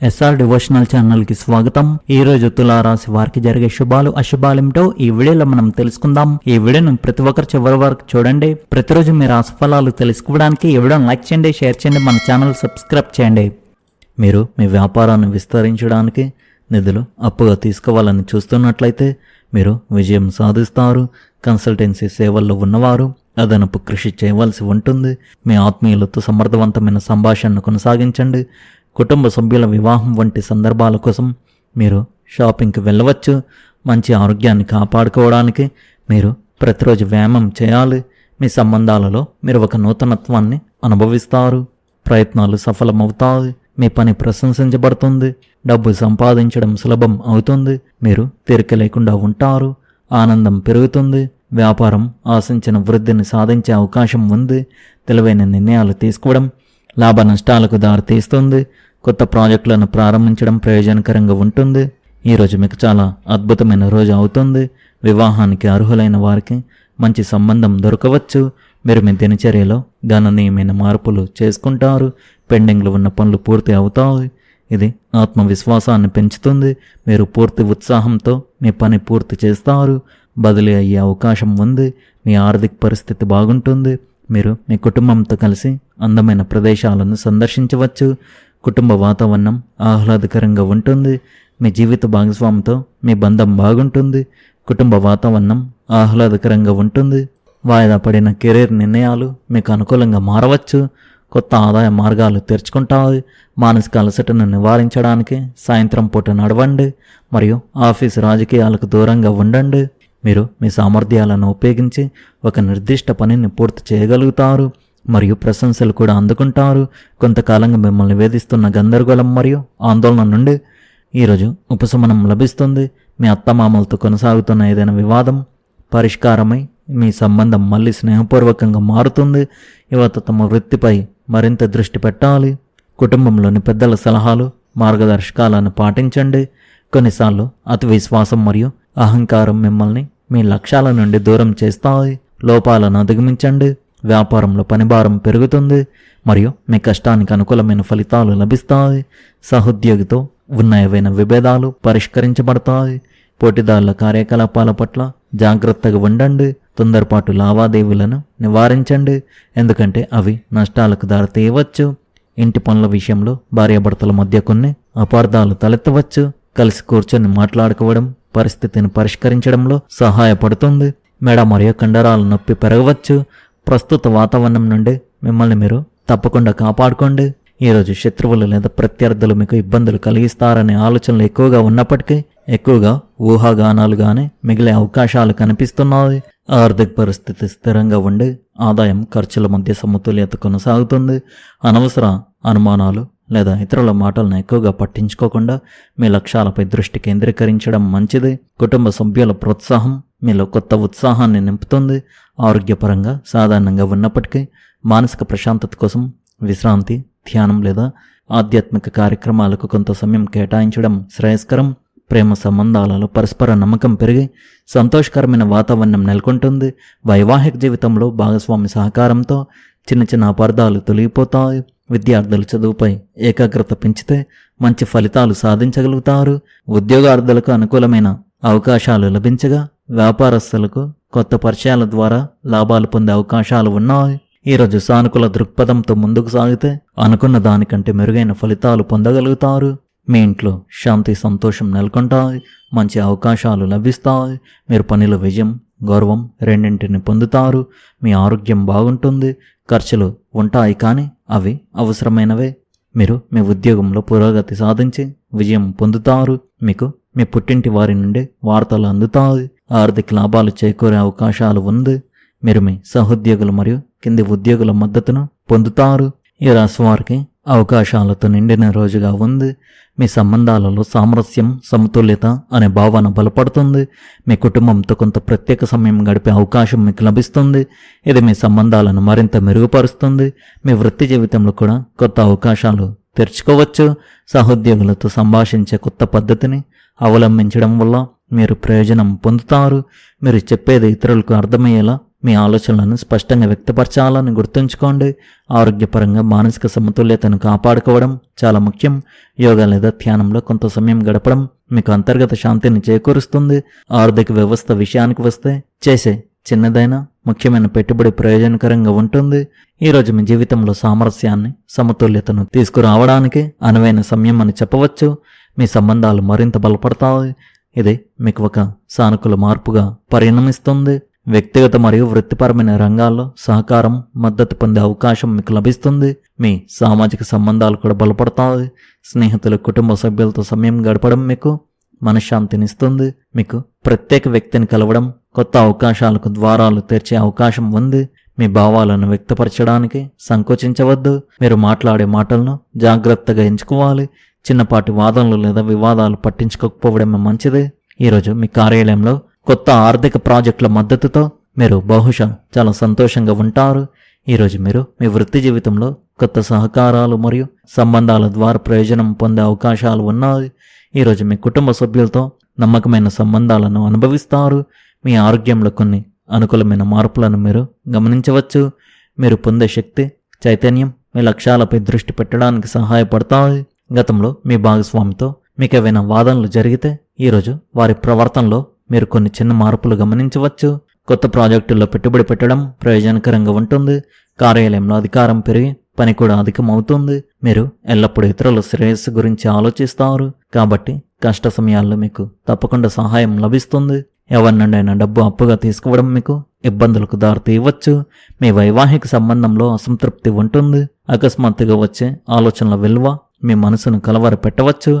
SR devotional channel కి స్వాగతం. ఈ రోజు తులారాశి వారికి జరిగే శుభాలు అశుభాలేమిటో ఈ వీడియోలో మనం తెలుసుకుందాం. ఈ వీడియోను ప్రతి ఒక్కరు చివరి వరకు చూడండి. ప్రతిరోజు మీ రాశి ఫలాలు తెలుసుకోవడానికి ఈ వీడియోను లైక్ చేయండి, షేర్ చేయండి, మన ఛానల్ సబ్స్క్రైబ్ చేయండి. మీరు మీ వ్యాపారాన్ని విస్తరించడానికి నిధులు అప్పుగా తీసుకోవాలని చూస్తున్నట్లయితే మీరు విజయం సాధిస్తారు. కన్సల్టెన్సీ సేవల్లో ఉన్నవారు అదనపు కృషి చేయవలసి ఉంటుంది. మీ ఆత్మీయులతో సమర్థవంతమైన సంభాషణను కొనసాగించండి. కుటుంబ సభ్యుల వివాహం వంటి సందర్భాల కోసం మీరు షాపింగ్కి వెళ్ళవచ్చు. మంచి ఆరోగ్యాన్ని కాపాడుకోవడానికి మీరు ప్రతిరోజు వ్యాయామం చేయాలి. మీ సంబంధాలలో మీరు ఒక నూతనత్వాన్ని అనుభవిస్తారు. ప్రయత్నాలు సఫలమవుతాయి. మీ పని ప్రశంసించబడుతుంది. డబ్బు సంపాదించడం సులభం అవుతుంది. మీరు తీరిక లేకుండా ఉంటారు. ఆనందం పెరుగుతుంది. వ్యాపారం ఆశించిన వృద్ధిని సాధించే అవకాశం ఉంది. తెలివైన నిర్ణయాలు తీసుకోవడం లాభ నష్టాలకు దారితీస్తుంది. కొత్త ప్రాజెక్టులను ప్రారంభించడం ప్రయోజనకరంగా ఉంటుంది. ఈరోజు మీకు చాలా అద్భుతమైన రోజు అవుతుంది. వివాహానికి అర్హులైన వారికి మంచి సంబంధం దొరకవచ్చు. మీరు మీ దినచర్యలో గణనీయమైన మార్పులు చేసుకుంటారు. పెండింగ్లో ఉన్న పనులు పూర్తి అవుతాయి. ఇది ఆత్మవిశ్వాసాన్ని పెంచుతుంది. మీరు పూర్తి ఉత్సాహంతో మీ పని పూర్తి చేస్తారు. బదిలీ అయ్యే అవకాశం ఉంది. మీ ఆర్థిక పరిస్థితి బాగుంటుంది. మీరు మీ కుటుంబంతో కలిసి అందమైన ప్రదేశాలను సందర్శించవచ్చు. కుటుంబ వాతావరణం ఆహ్లాదకరంగా ఉంటుంది. మీ జీవిత భాగస్వామితో మీ బంధం బాగుంటుంది. కుటుంబ వాతావరణం ఆహ్లాదకరంగా ఉంటుంది. వాయిదా పడిన కెరీర్ నిర్ణయాలు మీకు అనుకూలంగా మారవచ్చు. కొత్త ఆదాయ మార్గాలు తెరుచుకుంటాయి. మానసిక అలసటను నివారించడానికి సాయంత్రం పూట నడవండి మరియు ఆఫీసు రాజకీయాలకు దూరంగా ఉండండి. మీరు మీ సామర్థ్యాలను ఉపయోగించి ఒక నిర్దిష్ట పనిని పూర్తి చేయగలుగుతారు మరియు ప్రశంసలు కూడా అందుకుంటారు. కొంతకాలంగా మిమ్మల్ని వేధిస్తున్న గందరగోళం మరియు ఆందోళన నుండి ఈరోజు ఉపశమనం లభిస్తుంది. మీ అత్తమామలతో కొనసాగుతున్న ఏదైనా వివాదం పరిష్కారమై మీ సంబంధం మళ్ళీ స్నేహపూర్వకంగా మారుతుంది. యువత తమ వృత్తిపై మరింత దృష్టి పెట్టాలి. కుటుంబంలోని పెద్దల సలహాలు మార్గదర్శకాలను పాటించండి. కొన్నిసార్లు అతి విశ్వాసం మరియు అహంకారం మిమ్మల్ని మీ లక్ష్యాల నుండి దూరం చేస్తాయి. లోపాలను అధిగమించండి. వ్యాపారంలో పనిభారం పెరుగుతుంది మరియు మీ కష్టానికి అనుకూలమైన ఫలితాలు లభిస్తాయి. సహోద్యోగితో ఉన్న ఏవైనా విభేదాలు పరిష్కరించబడతాయి. పోటీదారుల కార్యకలాపాల పట్ల జాగ్రత్తగా ఉండండి. తొందరపాటు లావాదేవీలను నివారించండి, ఎందుకంటే అవి నష్టాలకు దారితీయవచ్చు. ఇంటి పనుల విషయంలో భార్యాభర్తల మధ్య కొన్ని అపార్థాలు తలెత్తవచ్చు. కలిసి కూర్చొని మాట్లాడుకోవడం పరిస్థితిని పరిష్కరించడంలో సహాయపడుతుంది. మెడ మరియు కండరాల నొప్పి పెరగవచ్చు. ప్రస్తుత వాతావరణం నుండి మిమ్మల్ని మీరు తప్పకుండా కాపాడుకోండి. ఈరోజు శత్రువులు లేదా ప్రత్యర్థులు మీకు ఇబ్బందులు కలిగిస్తారనే ఆలోచనలు ఎక్కువగా ఉన్నప్పటికీ ఎక్కువగా ఊహాగానాలుగానే మిగిలే అవకాశాలు కనిపిస్తున్నాయి. ఆర్థిక పరిస్థితి స్థిరంగా ఉండి ఆదాయం ఖర్చుల మధ్య సమతుల్యత కొనసాగుతుంది. అనవసర అనుమానాలు లేదా ఇతరుల మాటలను ఎక్కువగా పట్టించుకోకుండా మీ లక్ష్యాలపై దృష్టి కేంద్రీకరించడం మంచిది. కుటుంబ సభ్యుల ప్రోత్సాహం మీలో కొత్త ఉత్సాహాన్ని నింపుతుంది. ఆరోగ్యపరంగా సాధారణంగా ఉన్నప్పటికీ మానసిక ప్రశాంతత కోసం విశ్రాంతి, ధ్యానం లేదా ఆధ్యాత్మిక కార్యక్రమాలకు కొంత సమయం కేటాయించడం శ్రేయస్కరం. ప్రేమ సంబంధాలలో పరస్పర నమ్మకం పెరిగి సంతోషకరమైన వాతావరణం నెలకొంటుంది. వైవాహిక జీవితంలో భాగస్వామి సహకారంతో చిన్న చిన్న అపార్థాలు తొలగిపోతాయి. విద్యార్థులు చదువుపై ఏకాగ్రత పెంచితే మంచి ఫలితాలు సాధించగలుగుతారు. ఉద్యోగార్థులకు అనుకూలమైన అవకాశాలు లభించగా వ్యాపారస్తులకు కొత్త పరిచయాల ద్వారా లాభాలు పొందే అవకాశాలు ఉన్నాయి. ఈరోజు సానుకూల దృక్పథంతో ముందుకు సాగితే అనుకున్న దానికంటే మెరుగైన ఫలితాలు పొందగలుగుతారు. మీ ఇంట్లో శాంతి సంతోషం నెలకొంటాయి. మంచి అవకాశాలు లభిస్తాయి. మీరు పనిలో విజయం, గౌరవం రెండింటిని పొందుతారు. మీ ఆరోగ్యం బాగుంటుంది. ఖర్చులు ఉంటాయి కానీ అవి అవసరమైనవే. మీరు మీ ఉద్యోగంలో పురోగతి సాధించి విజయం పొందుతారు. మీకు మీ పుట్టింటి వారి నుండి వార్తలు అందుతాయి. ఆర్థిక లాభాలు చేకూరే అవకాశాలు ఉంది. మీరు మీ సహోద్యోగులు మరియు కింది ఉద్యోగుల మద్దతును పొందుతారు. ఈ రాశి వారికి అవకాశాలతో నిండిన రోజుగా ఉంది. మీ సంబంధాలలో సామరస్యం, సమతుల్యత అనే భావన బలపడుతుంది. మీ కుటుంబంతో కొంత ప్రత్యేక సమయం గడిపే అవకాశం మీకు లభిస్తుంది. ఇది మీ సంబంధాలను మరింత మెరుగుపరుస్తుంది. మీ వృత్తి జీవితంలో కూడా కొత్త అవకాశాలు తెరుచుకోవచ్చు. సహోద్యోగులతో సంభాషించే కొత్త పద్ధతిని అవలంబించడం వల్ల మీరు ప్రయోజనం పొందుతారు. మీరు చెప్పేది ఇతరులకు అర్థమయ్యేలా మీ ఆలోచనలను స్పష్టంగా వ్యక్తపరచాలని గుర్తుంచుకోండి. ఆరోగ్యపరంగా మానసిక సమతుల్యతను కాపాడుకోవడం చాలా ముఖ్యం. యోగా లేదా ధ్యానంలో కొంత సమయం గడపడం మీకు అంతర్గత శాంతిని చేకూరుస్తుంది. ఆర్థిక వ్యవస్థ విషయానికి వస్తే చేసే చిన్నదైనా ముఖ్యమైన పెట్టుబడి ప్రయోజనకరంగా ఉంటుంది. ఈరోజు మీ జీవితంలో సామరస్యాన్ని, సమతుల్యతను తీసుకురావడానికి అనువైన సమయం అని చెప్పవచ్చు. మీ సంబంధాలు మరింత బలపడతాయి. ఇది మీకు ఒక సానుకూల మార్పుగా పరిణమిస్తుంది. వ్యక్తిగత మరియు వృత్తిపరమైన రంగాల్లో సహకారం, మద్దతు పొందే అవకాశం మీకు లభిస్తుంది. మీ సామాజిక సంబంధాలు కూడా బలపడతాయి. స్నేహితులు, కుటుంబ సభ్యులతో సమయం గడపడం మీకు మనశ్శాంతినిస్తుంది. మీకు ప్రత్యేక వ్యక్తిని కలవడం కొత్త అవకాశాలకు ద్వారాలు తెరిచే అవకాశం ఉంది. మీ భావాలను వ్యక్తపరచడానికి సంకోచించవద్దు. మీరు మాట్లాడే మాటలను జాగ్రత్తగా ఎంచుకోవాలి. చిన్నపాటి వాదనలు లేదా వివాదాలు పట్టించుకోకపోవడమే మంచిది. ఈరోజు మీ కార్యాలయంలో కొత్త ఆర్థిక ప్రాజెక్టుల మద్దతుతో మీరు బహుశా చాలా సంతోషంగా ఉంటారు. ఈరోజు మీరు మీ వృత్తి జీవితంలో కొత్త సహకారాలు మరియు సంబంధాల ద్వారా ప్రయోజనం పొందే అవకాశాలు ఉన్నాయి. ఈరోజు మీ కుటుంబ సభ్యులతో నమ్మకమైన సంబంధాలను అనుభవిస్తారు. మీ ఆరోగ్యంలో కొన్ని అనుకూలమైన మార్పులను మీరు గమనించవచ్చు. మీరు పొందే శక్తి, చైతన్యం మీ లక్ష్యాలపై దృష్టి పెట్టడానికి సహాయపడతాయి. గతంలో మీ భాగస్వామితో మీకు ఏవైనా వాదనలు జరిగితే ఈరోజు వారి ప్రవర్తనలో మీరు కొన్ని చిన్న మార్పులు గమనించవచ్చు. కొత్త ప్రాజెక్టుల్లో పెట్టుబడి పెట్టడం ప్రయోజనకరంగా ఉంటుంది. కార్యాలయంలో అధికారం పెరిగి పని కూడా అధికమవుతుంది. మీరు ఎల్లప్పుడూ ఇతరుల శ్రేయస్సు గురించి ఆలోచిస్తారు. కాబట్టి కష్ట సమయాల్లో మీకు తప్పకుండా సహాయం లభిస్తుంది. ఎవరి నుండైనా డబ్బు అప్పుగా తీసుకోవడం మీకు ఇబ్బందులకు దారితీయవచ్చు. మీ వైవాహిక సంబంధంలో అసంతృప్తి ఉంటుంది. అకస్మాత్తుగా వచ్చే ఆలోచనల విలువ మీ మనసును కలవర పెట్టవచ్చు.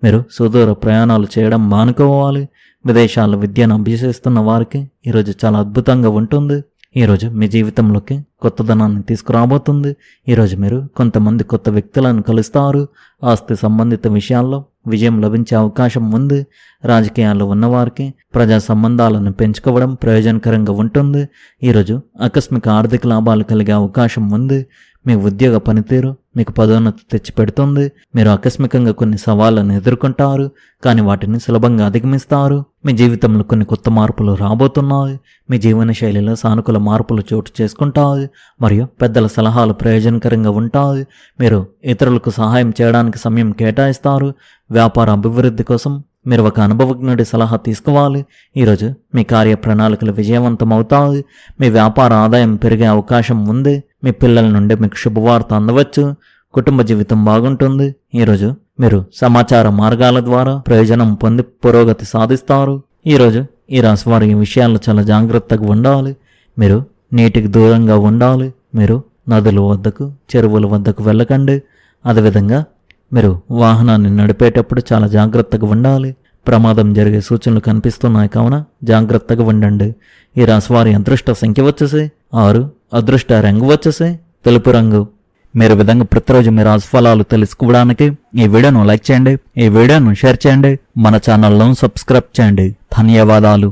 మీరు సుదూర ప్రయాణాలు చేయడం మానుకోవాలి. విదేశాల్లో విద్యను అభ్యసిస్తున్న వారికి ఈరోజు చాలా అద్భుతంగా ఉంటుంది. ఈరోజు మీ జీవితంలోకి కొత్తదనాన్ని తీసుకురాబోతుంది. ఈరోజు మీరు కొంతమంది కొత్త వ్యక్తులను కలుస్తారు. ఆస్తి సంబంధిత విషయాల్లో విజయం లభించే అవకాశం ఉంది. రాజకీయాల్లో ఉన్నవారికి ప్రజా సంబంధాలను పెంచుకోవడం ప్రయోజనకరంగా ఉంటుంది. ఈరోజు ఆకస్మిక ఆర్థిక లాభాలు కలిగే అవకాశం ఉంది. మీ ఉద్యోగ పనితీరు మీకు పదోన్నతి తెచ్చిపెడుతుంది. మీరు ఆకస్మికంగా కొన్ని సవాళ్లను ఎదుర్కొంటారు, కానీ వాటిని సులభంగా అధిగమిస్తారు. మీ జీవితంలో కొన్ని కొత్త మార్పులు రాబోతున్నాయి. మీ జీవన శైలిలో సానుకూల మార్పులు చోటు చేసుకుంటాయి మరియు పెద్దల సలహాలు ప్రయోజనకరంగా ఉంటాయి. మీరు ఇతరులకు సహాయం చేయడానికి సమయం కేటాయిస్తారు. వ్యాపార అభివృద్ధి కోసం మీరు ఒక అనుభవజ్ఞుడి సలహా తీసుకోవాలి. ఈరోజు మీ కార్య ప్రణాళికలు విజయవంతమవుతాయి. మీ వ్యాపార ఆదాయం పెరిగే అవకాశం ఉంది. మీ పిల్లల నుండి మీకు శుభవార్త అందవచ్చు. కుటుంబ జీవితం బాగుంటుంది. ఈరోజు మీరు సమాచార మార్గాల ద్వారా ప్రయోజనం పొంది పురోగతి సాధిస్తారు. ఈరోజు ఈ రాశి వారి ఈ విషయాల్లో చాలా జాగ్రత్తగా ఉండాలి. మీరు నీటికి దూరంగా ఉండాలి. మీరు నదుల వద్దకు, చెరువుల వద్దకు వెళ్ళకండి. అదేవిధంగా మీరు వాహనాన్ని నడిపేటప్పుడు చాలా జాగ్రత్తగా ఉండాలి. ప్రమాదం జరిగే సూచనలు కనిపిస్తున్నాయి కావున జాగ్రత్తగా ఉండండి. ఈ రాశివారి అదృష్ట సంఖ్య వచ్చేసి 6, అదృష్ట రంగు వచ్చేసి తెలుపు రంగు. మీరు విధంగా ప్రతిరోజు మీ రాశి ఫలాలు తెలుసుకోవడానికి ఈ వీడియోను లైక్ చేయండి, ఈ వీడియోను షేర్ చేయండి, మన ఛానల్ను సబ్స్క్రైబ్ చేయండి. ధన్యవాదాలు.